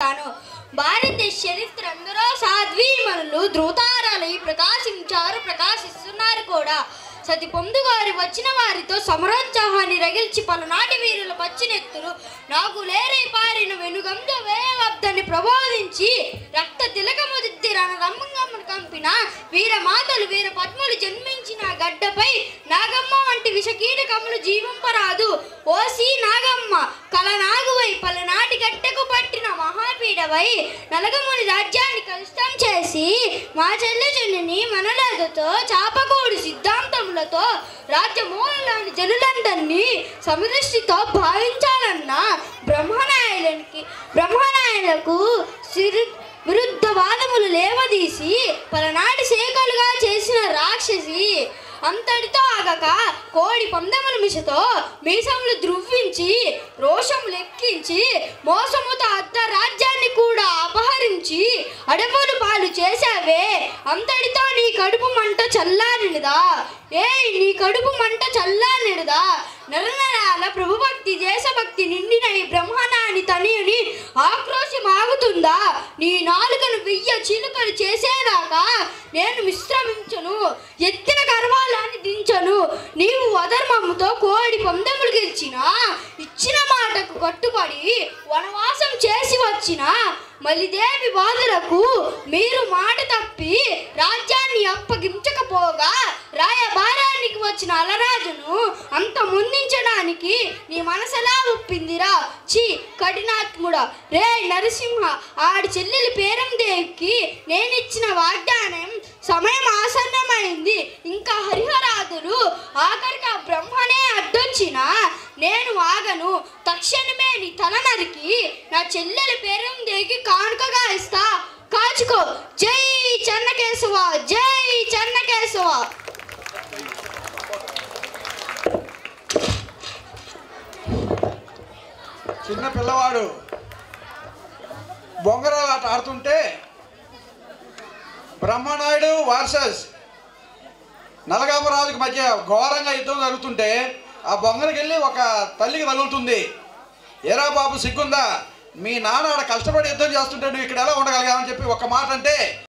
చెబుతాను. భారతదేశ చరిత్ర అందరూ సాధ్వీమణులు ధృతారాలై ప్రకాశించారు, ప్రకాశిస్తున్నారు కూడా. సతి పొందుగారి వచ్చిన వారితో సమరోత్సాహాన్ని రగిల్చి పలునాటి వీరుల పచ్చినెత్తులు నాకు లేరై పారిన వెనుగంజ వేయవద్దని ప్రబోధించి రక్త తిలకము దిద్ది రణరంగమును కంపిన వీరమాతలు వీర పద్మలు జన్మించిన గడ్డపై నాగమ్మ వంటి విషకీటకములు జీవింపరాదు. ఓసి నాగమ్మ కలనాగువై పలనాటి గట్టకు పట్టిన మహాపీడవై నలగముని రాజ్యాన్ని కలుషితం చేసి మా చెల్లిని మనలతో చాపకూడు సిద్ధాంతములతో రాజ్యమూలలోని జనులందరినీ సమదృష్టితో భావించాలన్న బ్రహ్మనాయులకు విరుద్ధ వాదములు లేవదీసి పలనాటి శేఖలుగా చేసిన రాక్షసి అంతటితో ఆగక కోడి పందెముల మిషతో మీసములు ధృవ్వించి రోషం లెక్కించి మోసముతో అర్ధ రాజ్యాన్ని కూడా అపహరించి అడవులు పాలు చేశావే, అంతటితో నీ కడుపు మంట చల్లారినదా? నీ కడుపు మంట చల్లారినదా? నరనరాల ప్రభుభక్తి దేశభక్తి నిండిన ఈ బ్రహ్మనాని తనయుని ఆక్రోశం ఆగుతుందా? నీ నాలుకను 1000 చిలుకలు చేసేదాకా నేను విశ్రమించను, ఎత్తిన గర్వాలని దించను. నీవు అధర్మముతో కోడి పందెములు గెలిచినా ఇచ్చిన మాటకు కట్టుబడి వనవాసం చేసి వచ్చిన మలిదేవి బాధలకు మీరు మాట తప్పి రాజ్యాన్ని అప్పగించకపోగా రాయబారానికి వచ్చిన అలరాజును అంత ముందించడానికి నీ మనసలా ఒప్పిందిరా? చి కఠినాత్ముడా! రే నరసింహ, ఆడి చెల్లెలి పేరందేవికి నేనిచ్చిన వాగ్దానం సమయం ఆసన్నమైంది. ఇంకా హరిహరాదులు ఆఖరికి ఆ బ్రహ్మనే అడ్డొచ్చినా నేను ఆగను. తక్షణమే నీ తల నరికి నా చెల్లెలి పేరందేవికి కానుకగా ఇస్తా, కాచుకో. జై చెన్నకేశవ, జై చెన్నకేశవ. చిన్న పిల్లవాడు బొంగరాలు ఆట ఆడుతుంటే బ్రహ్మనాయుడు వర్సెస్ నలగామరాజుకి మధ్య ఘోరంగా యుద్ధం జరుగుతుంటే ఆ బొంగరకి వెళ్ళి ఒక తల్లికి తగులుతుంది. ఏరా బాబు సిగ్గుందా? మీ నాన్న ఆడ కష్టపడి యుద్ధం చేస్తుంటే నువ్వు ఇక్కడ ఎలా ఉండగలిగావని చెప్పి ఒక మాట అంటే